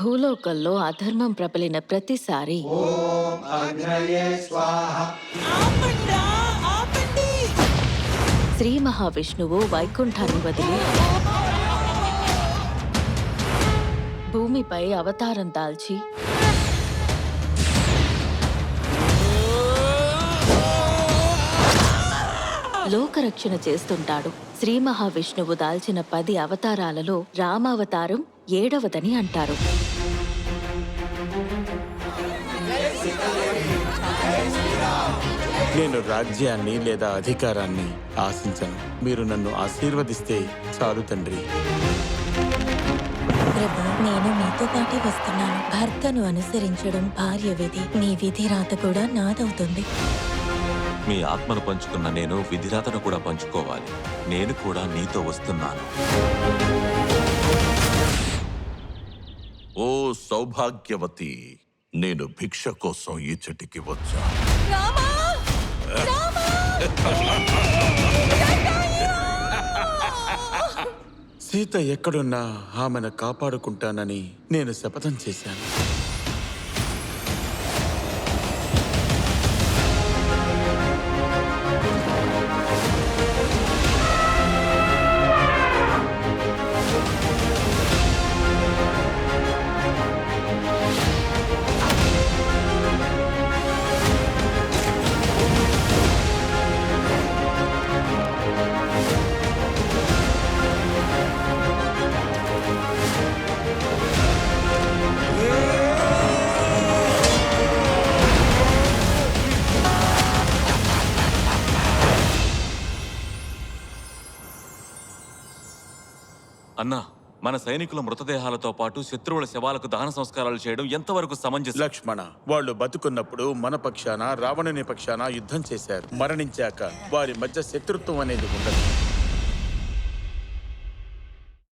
భూలోకంలో అధర్మం ప్రబలిన ప్రతిసారి ఆపండ్రా, ఆపండి! శ్రీ మహావిష్ణువు వైకుంఠాన్ని వదిలి భూమిపై అవతారం దాల్చి లోకరక్షణ చేస్తుంటాడు. శ్రీ మహావిష్ణువు దాల్చిన 10 అవతారాలలో రామావతారం 7వదని అంటారు. నేను రాజ్యాన్ని లేదా అధికారాన్ని ఆశించను. మీరు నన్ను ఆశీర్వదిస్తే చాలు తండ్రి. ప్రభు, నేను మీతో పాటే వస్తున్నాను. భర్తను అనుసరించడం భార్య విధి. నీ విధి రాత కూడా నాదవుతుంది. మీ ఆత్మను పంచుకున్న నేను విధిరాతను కూడా పంచుకోవాలి. నేను కూడా నీతో వస్తున్నాను. ఓ సౌభాగ్యవతి, నేను భిక్ష కోసం ఈ చెట్టుకి వచ్చా. సీత ఎక్కడున్నా ఆమెను కాపాడుకుంటానని నేను శపథం చేశాను. అన్నా, మన సైనికుల మృతదేహాలతో పాటు శత్రువుల శవాలకు దహన సంస్కారాలు చేయడం ఎంతవరకు సమంజసం? లక్ష్మణ, వాళ్ళు బతుకున్నప్పుడు మన పక్షాన రావణుని పక్షాన యుద్ధం చేశారు. మరణించాక వారి మధ్య శత్రుత్వం అనేది ఉండదు.